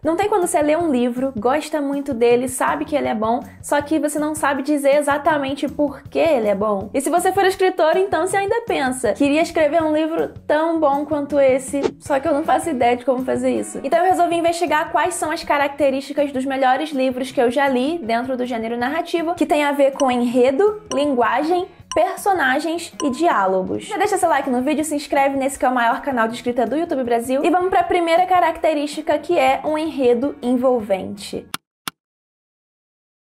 Não tem quando você lê um livro, gosta muito dele, sabe que ele é bom, só que você não sabe dizer exatamente por que ele é bom. E se você for escritor, então você ainda pensa, queria escrever um livro tão bom quanto esse, só que eu não faço ideia de como fazer isso. Então eu resolvi investigar quais são as características dos melhores livros que eu já li dentro do gênero narrativo, que tem a ver com enredo, linguagem, personagens e diálogos. Já deixa seu like no vídeo, se inscreve nesse que é o maior canal de escrita do YouTube Brasil e vamos para a primeira característica, que é um enredo envolvente.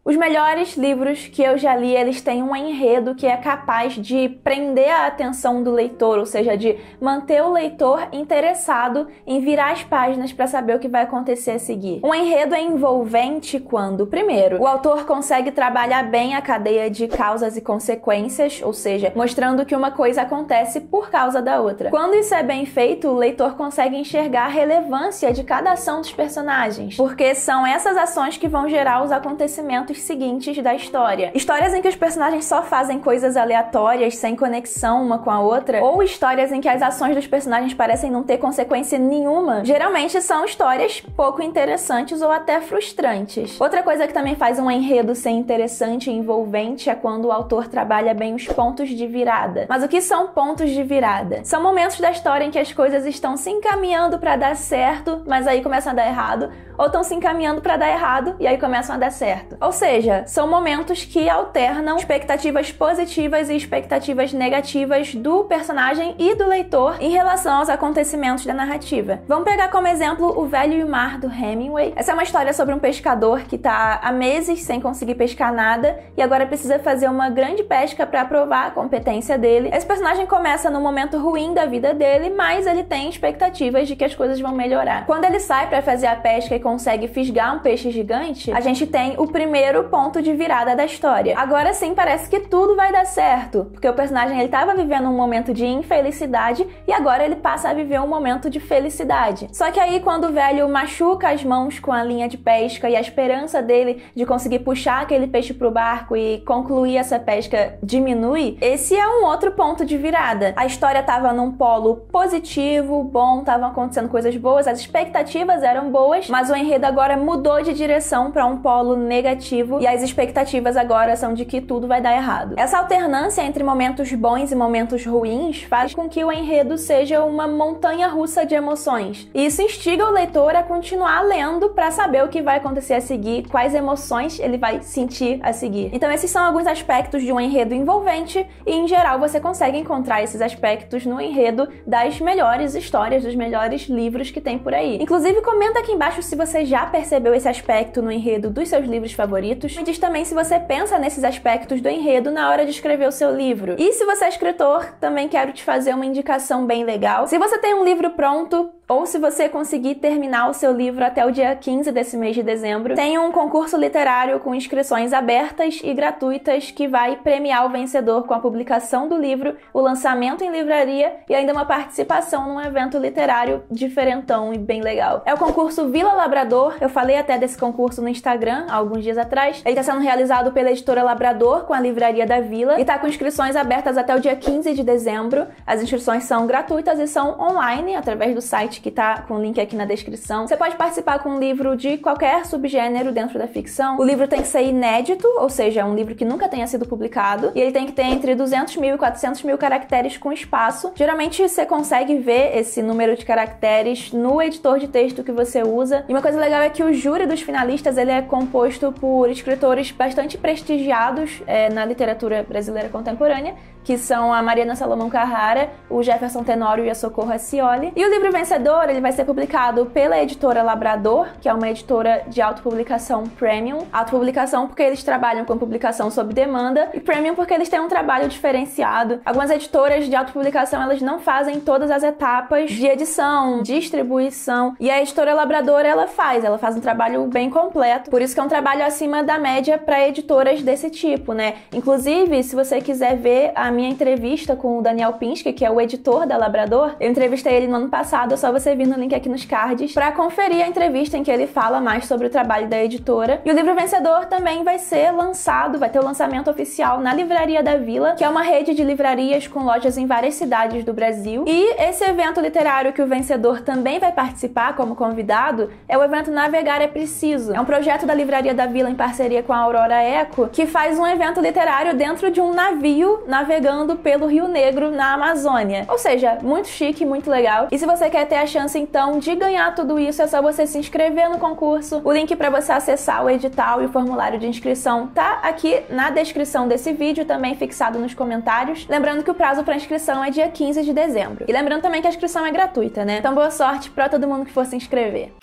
Os melhores livros que eu já li, eles têm um enredo que é capaz de prender a atenção do leitor, ou seja, de manter o leitor interessado em virar as páginas para saber o que vai acontecer a seguir. Um enredo é envolvente quando, primeiro, o autor consegue trabalhar bem a cadeia de causas e consequências, ou seja, mostrando que uma coisa acontece por causa da outra. Quando isso é bem feito, o leitor consegue enxergar a relevância de cada ação dos personagens, porque são essas ações que vão gerar os acontecimentos seguintes da história. Histórias em que os personagens só fazem coisas aleatórias, sem conexão uma com a outra, ou histórias em que as ações dos personagens parecem não ter consequência nenhuma, geralmente são histórias pouco interessantes ou até frustrantes. Outra coisa que também faz um enredo ser interessante e envolvente é quando o autor trabalha bem os pontos de virada. Mas o que são pontos de virada? São momentos da história em que as coisas estão se encaminhando para dar certo, mas aí começam a dar errado, ou estão se encaminhando para dar errado e aí começam a dar certo. Ou seja, são momentos que alternam expectativas positivas e expectativas negativas do personagem e do leitor em relação aos acontecimentos da narrativa. Vamos pegar como exemplo O Velho e o Mar, do Hemingway. Essa é uma história sobre um pescador que está há meses sem conseguir pescar nada e agora precisa fazer uma grande pesca para provar a competência dele. Esse personagem começa no momento ruim da vida dele, mas ele tem expectativas de que as coisas vão melhorar. Quando ele sai para fazer a pesca e consegue fisgar um peixe gigante, a gente tem o primeiro ponto de virada da história. Agora sim parece que tudo vai dar certo, porque o personagem ele estava vivendo um momento de infelicidade e agora ele passa a viver um momento de felicidade. Só que aí quando o velho machuca as mãos com a linha de pesca e a esperança dele de conseguir puxar aquele peixe pro barco e concluir essa pesca diminui, esse é um outro ponto de virada. A história estava num polo positivo, bom, estavam acontecendo coisas boas, as expectativas eram boas, mas o enredo agora mudou de direção para um polo negativo e as expectativas agora são de que tudo vai dar errado. Essa alternância entre momentos bons e momentos ruins faz com que o enredo seja uma montanha-russa de emoções. E isso instiga o leitor a continuar lendo para saber o que vai acontecer a seguir, quais emoções ele vai sentir a seguir. Então esses são alguns aspectos de um enredo envolvente e, em geral, você consegue encontrar esses aspectos no enredo das melhores histórias, dos melhores livros que tem por aí. Inclusive, comenta aqui embaixo se você já percebeu esse aspecto no enredo dos seus livros favoritos. Me diz também se você pensa nesses aspectos do enredo na hora de escrever o seu livro. E se você é escritor, também quero te fazer uma indicação bem legal. Se você tem um livro pronto, ou se você conseguir terminar o seu livro até o dia 15 desse mês de dezembro, tem um concurso literário com inscrições abertas e gratuitas que vai premiar o vencedor com a publicação do livro, o lançamento em livraria e ainda uma participação num evento literário diferentão e bem legal. É o concurso Vila Labrador. Eu falei até desse concurso no Instagram há alguns dias atrás. Ele está sendo realizado pela editora Labrador com a livraria da Vila e está com inscrições abertas até o dia 15 de dezembro. As inscrições são gratuitas e são online através do site que tá com o link aqui na descrição. Você pode participar com um livro de qualquer subgênero dentro da ficção. O livro tem que ser inédito, ou seja, é um livro que nunca tenha sido publicado, e ele tem que ter entre 200 mil e 400 mil caracteres com espaço. Geralmente você consegue ver esse número de caracteres no editor de texto que você usa. E uma coisa legal é que o júri dos finalistas ele é composto por escritores bastante prestigiados na literatura brasileira contemporânea, que são a Mariana Salomão Carrara, o Jefferson Tenório e a Socorro Racioli. E o livro vencedor ele vai ser publicado pela editora Labrador, que é uma editora de autopublicação premium. Autopublicação porque eles trabalham com publicação sob demanda, e premium porque eles têm um trabalho diferenciado. Algumas editoras de autopublicação elas não fazem todas as etapas de edição, distribuição, e a editora Labrador ela faz um trabalho bem completo. Por isso que é um trabalho acima da média para editoras desse tipo, né? Inclusive, se você quiser ver a minha entrevista com o Daniel Pinsky, que é o editor da Labrador. Eu entrevistei ele no ano passado, é só você vir no link aqui nos cards para conferir a entrevista em que ele fala mais sobre o trabalho da editora. E o livro vencedor também vai ser lançado, vai ter o lançamento oficial na Livraria da Vila, que é uma rede de livrarias com lojas em várias cidades do Brasil. E esse evento literário que o vencedor também vai participar como convidado é o evento Navegar é Preciso. É um projeto da Livraria da Vila em parceria com a Aurora Eco, que faz um evento literário dentro de um navio navegando pelo Rio Negro, na Amazônia. Ou seja, muito chique, muito legal. E se você quer ter a chance, então, de ganhar tudo isso, é só você se inscrever no concurso. O link para você acessar o edital e o formulário de inscrição tá aqui na descrição desse vídeo, também fixado nos comentários. Lembrando que o prazo para inscrição é dia 15 de dezembro. E lembrando também que a inscrição é gratuita, né? Então boa sorte para todo mundo que for se inscrever.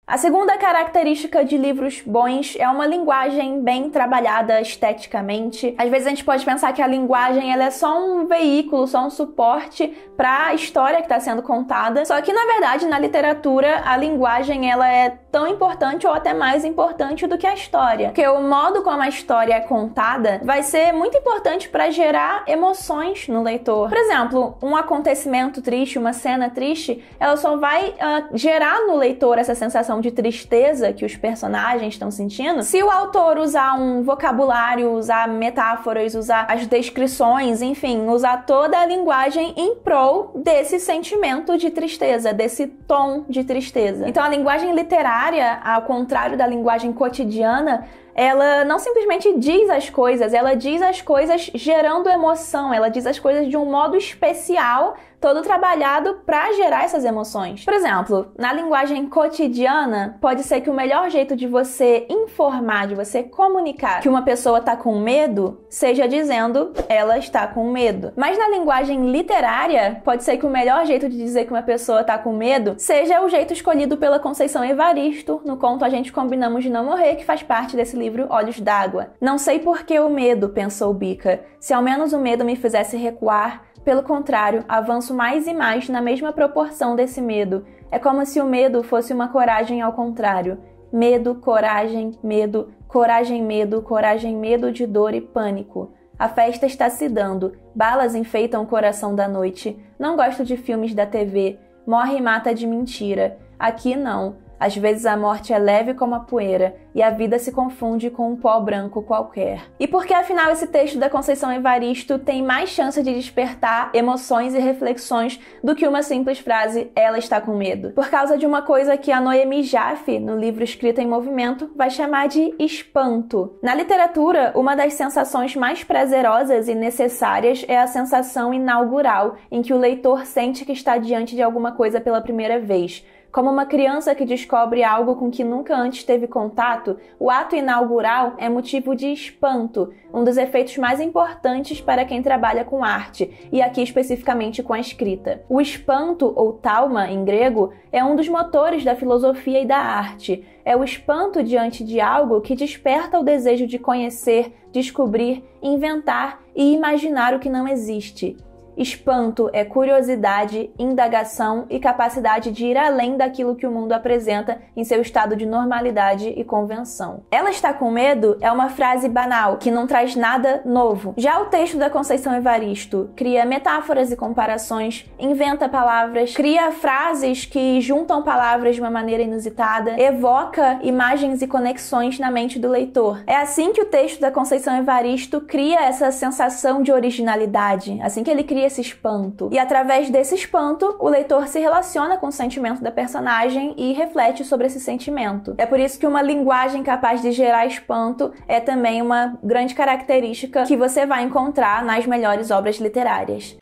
A segunda característica de livros bons é uma linguagem bem trabalhada esteticamente. Às vezes a gente pode pensar que a linguagem ela é só um veículo, só um suporte para a história que está sendo contada. Só que, na verdade, na literatura, a linguagem ela é tão importante ou até mais importante do que a história. Porque o modo como a história é contada vai ser muito importante para gerar emoções no leitor. Por exemplo, um acontecimento triste, uma cena triste, ela só vai gerar no leitor essa sensação de tristeza que os personagens estão sentindo se o autor usar um vocabulário, usar metáforas, usar as descrições, enfim, usar toda a linguagem em prol desse sentimento de tristeza, desse tom de tristeza. Então a linguagem literária, ao contrário da linguagem cotidiana, ela não simplesmente diz as coisas, ela diz as coisas gerando emoção, ela diz as coisas de um modo especial, todo trabalhado para gerar essas emoções. Por exemplo, na linguagem cotidiana, pode ser que o melhor jeito de você informar, de você comunicar que uma pessoa está com medo, seja dizendo ela está com medo. Mas na linguagem literária, pode ser que o melhor jeito de dizer que uma pessoa está com medo seja o jeito escolhido pela Conceição Evaristo no conto A Gente Combinamos de Não Morrer, que faz parte desse livro Olhos d'Água. Não sei por que o medo, pensou Bica. Se ao menos o medo me fizesse recuar, pelo contrário, avanço mais e mais na mesma proporção desse medo. É como se o medo fosse uma coragem ao contrário. Medo, coragem, medo, coragem, medo, coragem, medo de dor e pânico. A festa está se dando, balas enfeitam o coração da noite. Não gosto de filmes da TV. Morre e mata de mentira. Aqui não. Às vezes a morte é leve como a poeira e a vida se confunde com um pó branco qualquer. E por que afinal esse texto da Conceição Evaristo tem mais chance de despertar emoções e reflexões do que uma simples frase, ela está com medo? Por causa de uma coisa que a Noemi Jaffe, no livro Escrita em Movimento, vai chamar de espanto. Na literatura, uma das sensações mais prazerosas e necessárias é a sensação inaugural, em que o leitor sente que está diante de alguma coisa pela primeira vez. Como uma criança que descobre algo com que nunca antes teve contato, o ato inaugural é motivo de espanto, um dos efeitos mais importantes para quem trabalha com arte, e aqui especificamente com a escrita. O espanto, ou tauma em grego, é um dos motores da filosofia e da arte. É o espanto diante de algo que desperta o desejo de conhecer, descobrir, inventar e imaginar o que não existe. Espanto é curiosidade, indagação e capacidade de ir além daquilo que o mundo apresenta em seu estado de normalidade e convenção. Ela está com medo é uma frase banal, que não traz nada novo. Já o texto da Conceição Evaristo cria metáforas e comparações, inventa palavras, cria frases que juntam palavras de uma maneira inusitada, evoca imagens e conexões na mente do leitor. É assim que o texto da Conceição Evaristo cria essa sensação de originalidade, assim que ele cria esse espanto. E através desse espanto, o leitor se relaciona com o sentimento da personagem e reflete sobre esse sentimento. É por isso que uma linguagem capaz de gerar espanto é também uma grande característica que você vai encontrar nas melhores obras literárias.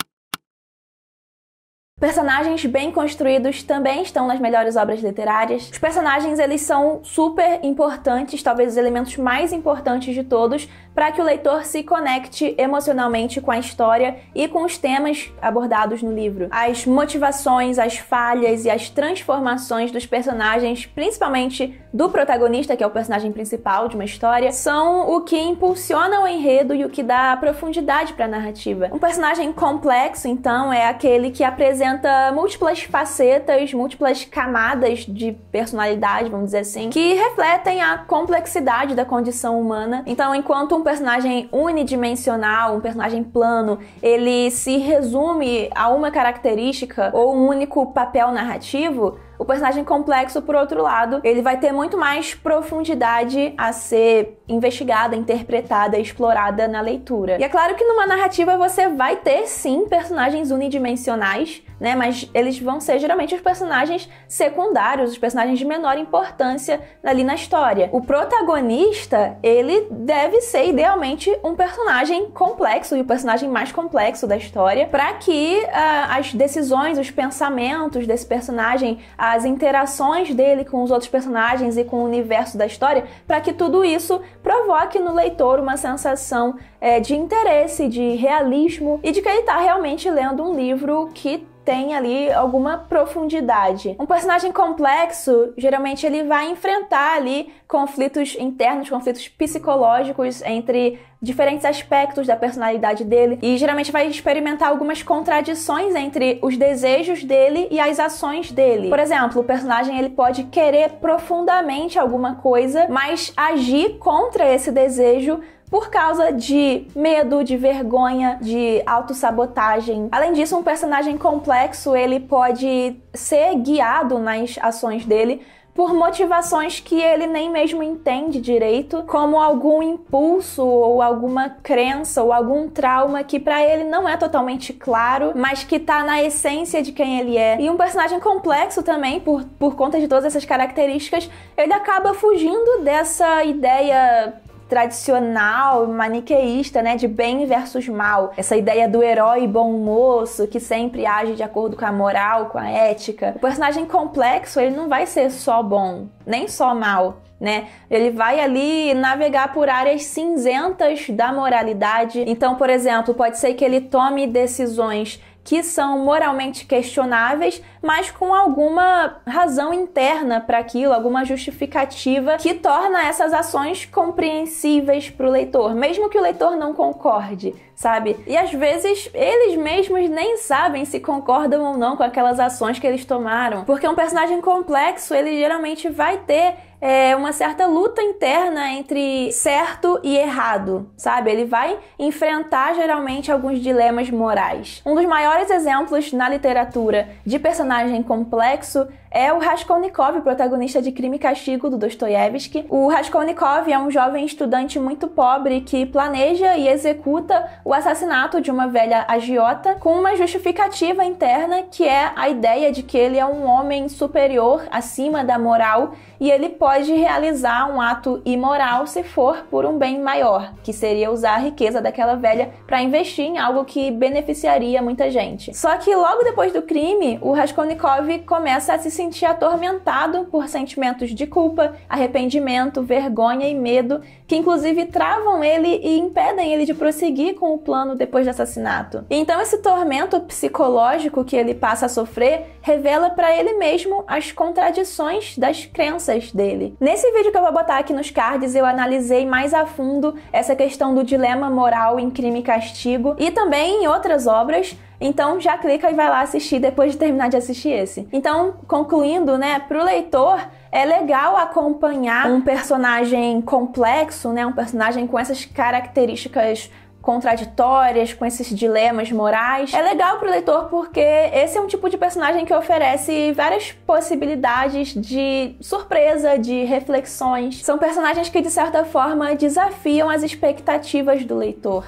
Personagens bem construídos também estão nas melhores obras literárias. Os personagens, eles são super importantes, talvez os elementos mais importantes de todos, para que o leitor se conecte emocionalmente com a história e com os temas abordados no livro. As motivações, as falhas e as transformações dos personagens, principalmente do protagonista, que é o personagem principal de uma história, são o que impulsiona o enredo e o que dá profundidade para a narrativa. Um personagem complexo, então, é aquele que apresenta múltiplas facetas, múltiplas camadas de personalidade, vamos dizer assim, que refletem a complexidade da condição humana. Então, enquanto um personagem unidimensional, um personagem plano, ele se resume a uma característica ou um único papel narrativo, o personagem complexo, por outro lado, ele vai ter muito mais profundidade a ser investigada, interpretada, explorada na leitura. E é claro que numa narrativa você vai ter, sim, personagens unidimensionais, né? Mas eles vão ser geralmente os personagens secundários, os personagens de menor importância ali na história. O protagonista, ele deve ser idealmente um personagem complexo, e o personagem mais complexo da história, para que as decisões, os pensamentos desse personagem, as interações dele com os outros personagens e com o universo da história, para que tudo isso provoque no leitor uma sensação de interesse, de realismo e de que ele está realmente lendo um livro que tem ali alguma profundidade. Um personagem complexo, geralmente ele vai enfrentar ali conflitos internos, conflitos psicológicos entre diferentes aspectos da personalidade dele e geralmente vai experimentar algumas contradições entre os desejos dele e as ações dele. Por exemplo, o personagem ele pode querer profundamente alguma coisa, mas agir contra esse desejo por causa de medo, de vergonha, de autossabotagem. Além disso, um personagem complexo, ele pode ser guiado nas ações dele por motivações que ele nem mesmo entende direito, como algum impulso ou alguma crença ou algum trauma que para ele não é totalmente claro, mas que tá na essência de quem ele é. E um personagem complexo também, por conta de todas essas características, ele acaba fugindo dessa ideia tradicional, maniqueísta, né, de bem versus mal. Essa ideia do herói bom moço que sempre age de acordo com a moral, com a ética. O personagem complexo, ele não vai ser só bom, nem só mal, né? Ele vai ali navegar por áreas cinzentas da moralidade. Então, por exemplo, pode ser que ele tome decisões que são moralmente questionáveis, mas com alguma razão interna para aquilo, alguma justificativa que torna essas ações compreensíveis para o leitor, mesmo que o leitor não concorde, sabe? E às vezes eles mesmos nem sabem se concordam ou não com aquelas ações que eles tomaram, porque um personagem complexo, ele geralmente vai ter uma certa luta interna entre certo e errado, sabe? Ele vai enfrentar geralmente alguns dilemas morais. Um dos maiores exemplos na literatura de personagem complexo é o Raskolnikov, protagonista de Crime e Castigo, do Dostoiévski. O Raskolnikov é um jovem estudante muito pobre que planeja e executa o assassinato de uma velha agiota com uma justificativa interna que é a ideia de que ele é um homem superior, acima da moral, e ele pode realizar um ato imoral se for por um bem maior, que seria usar a riqueza daquela velha para investir em algo que beneficiaria muita gente. Só que logo depois do crime, o Raskolnikov começa a se sentir atormentado por sentimentos de culpa, arrependimento, vergonha e medo, que inclusive travam ele e impedem ele de prosseguir com o plano depois do assassinato. Então esse tormento psicológico que ele passa a sofrer revela para ele mesmo as contradições das crenças dele. Nesse vídeo que eu vou botar aqui nos cards, eu analisei mais a fundo essa questão do dilema moral em Crime e Castigo e também em outras obras. Então já clica e vai lá assistir depois de terminar de assistir esse. Então, concluindo, né, pro leitor é legal acompanhar um personagem complexo, né, um personagem com essas características contraditórias, com esses dilemas morais. É legal pro leitor porque esse é um tipo de personagem que oferece várias possibilidades de surpresa, de reflexões. São personagens que, de certa forma, desafiam as expectativas do leitor.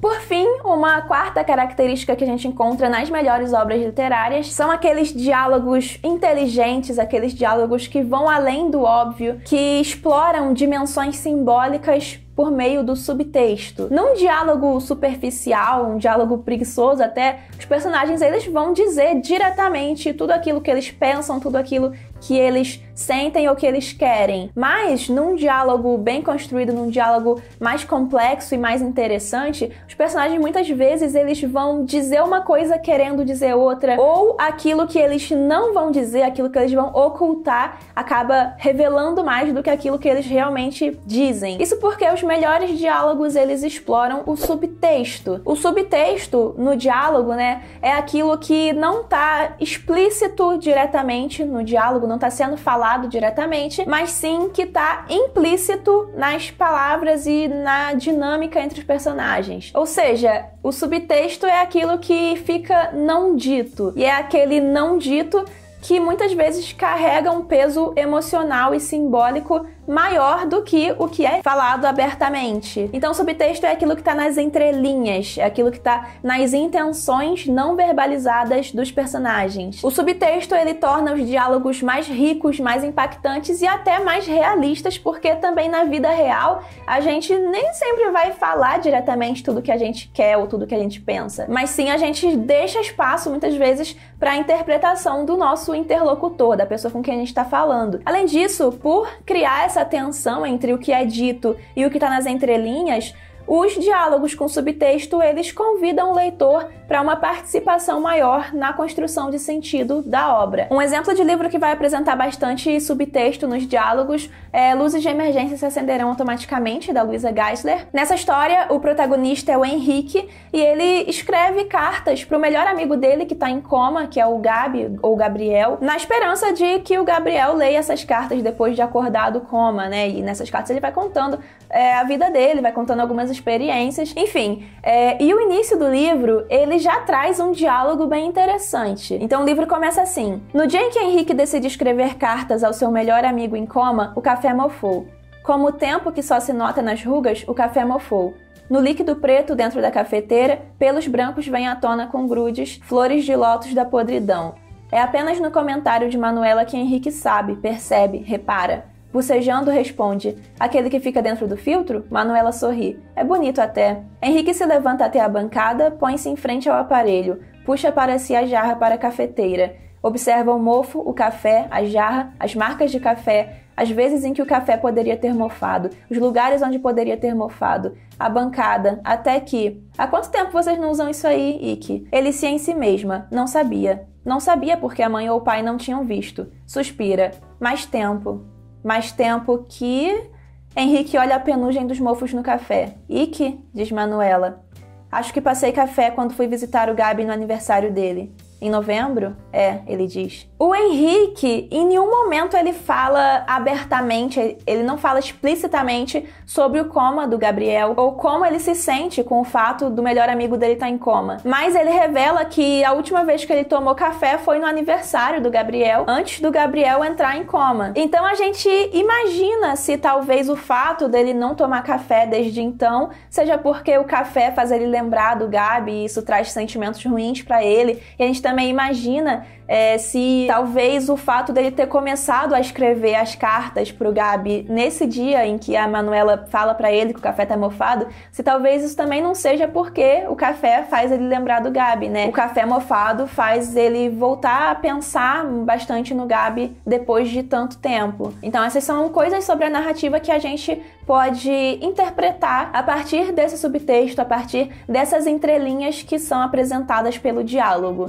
Por fim, uma quarta característica que a gente encontra nas melhores obras literárias são aqueles diálogos inteligentes, aqueles diálogos que vão além do óbvio, que exploram dimensões simbólicas por meio do subtexto. Num diálogo superficial, um diálogo preguiçoso até, os personagens eles vão dizer diretamente tudo aquilo que eles pensam, tudo aquilo que eles sentem ou que eles querem. Mas num diálogo bem construído, num diálogo mais complexo e mais interessante, os personagens muitas vezes eles vão dizer uma coisa querendo dizer outra, ou aquilo que eles não vão dizer, aquilo que eles vão ocultar, acaba revelando mais do que aquilo que eles realmente dizem. Isso porque os melhores diálogos eles exploram o subtexto. O subtexto no diálogo, né, é aquilo que não está explícito diretamente no diálogo, não está sendo falado falado diretamente, mas sim que tá implícito nas palavras e na dinâmica entre os personagens. Ou seja, o subtexto é aquilo que fica não dito, e é aquele não dito que muitas vezes carrega um peso emocional e simbólico maior do que o que é falado abertamente. Então, o subtexto é aquilo que está nas entrelinhas, é aquilo que está nas intenções não verbalizadas dos personagens. O subtexto, ele torna os diálogos mais ricos, mais impactantes e até mais realistas, porque também na vida real a gente nem sempre vai falar diretamente tudo que a gente quer ou tudo que a gente pensa, mas sim a gente deixa espaço muitas vezes para a interpretação do nosso interlocutor, da pessoa com quem a gente está falando. Além disso, por criar essa tensão entre o que é dito e o que está nas entrelinhas, os diálogos com subtexto, eles convidam o leitor para uma participação maior na construção de sentido da obra. Um exemplo de livro que vai apresentar bastante subtexto nos diálogos é Luzes de Emergência se Acenderão Automaticamente, da Louisa Geisler. Nessa história, o protagonista é o Henrique e ele escreve cartas para o melhor amigo dele que está em coma, que é o Gabi, ou Gabriel, na esperança de que o Gabriel leia essas cartas depois de acordar do coma, né? E nessas cartas ele vai contando a vida dele, vai contando algumas experiências, enfim. E o início do livro, ele já traz um diálogo bem interessante. Então o livro começa assim: no dia em que Henrique decide escrever cartas ao seu melhor amigo em coma, o café mofou. Como o tempo que só se nota nas rugas, o café mofou. No líquido preto dentro da cafeteira, pelos brancos vêm à tona com grudes, flores de lótus da podridão. É apenas no comentário de Manuela que Henrique sabe, percebe, repara. Bocejando, responde: aquele que fica dentro do filtro? Manuela sorri. É bonito até. Henrique se levanta até a bancada, põe-se em frente ao aparelho, puxa para si a jarra para a cafeteira. Observa o mofo, o café, a jarra, as marcas de café, as vezes em que o café poderia ter mofado, os lugares onde poderia ter mofado, a bancada, até que... Há quanto tempo vocês não usam isso aí, Ike? Elicia em si mesma. Não sabia. Não sabia porque a mãe ou o pai não tinham visto. Suspira. Mais tempo. Mais tempo que... Henrique olha a penugem dos mofos no café. Ike, diz Manuela. Acho que passei café quando fui visitar o Gabi no aniversário dele. Em novembro? É, ele diz. O Henrique, em nenhum momento ele fala abertamente, ele não fala explicitamente sobre o coma do Gabriel ou como ele se sente com o fato do melhor amigo dele estar em coma. Mas ele revela que a última vez que ele tomou café foi no aniversário do Gabriel, antes do Gabriel entrar em coma. Então a gente imagina se talvez o fato dele não tomar café desde então seja porque o café faz ele lembrar do Gabi e isso traz sentimentos ruins pra ele. E a gente também imagina se talvez o fato dele ter começado a escrever as cartas pro Gabi nesse dia em que a Manuela fala pra ele que o café tá mofado, se talvez isso também não seja porque o café faz ele lembrar do Gabi, né? O café mofado faz ele voltar a pensar bastante no Gabi depois de tanto tempo. Então essas são coisas sobre a narrativa que a gente pode interpretar a partir desse subtexto, a partir dessas entrelinhas que são apresentadas pelo diálogo.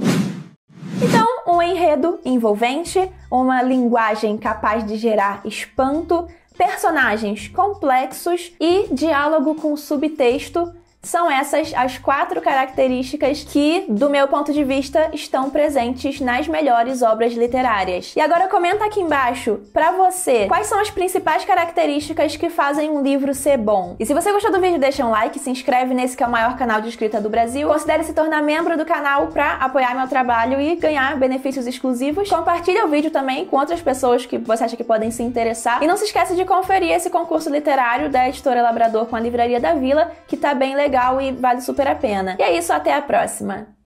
Então, um enredo envolvente, uma linguagem capaz de gerar espanto, personagens complexos e diálogo com subtexto são essas as 4 características que, do meu ponto de vista, estão presentes nas melhores obras literárias. E agora comenta aqui embaixo, pra você, quais são as principais características que fazem um livro ser bom. E se você gostou do vídeo, deixa um like, se inscreve nesse que é o maior canal de escrita do Brasil, considere se tornar membro do canal pra apoiar meu trabalho e ganhar benefícios exclusivos. Compartilha o vídeo também com outras pessoas que você acha que podem se interessar. E não se esqueça de conferir esse concurso literário da Editora Labrador com a Livraria da Vila, que tá bem legal e vale super a pena. E é isso, até a próxima!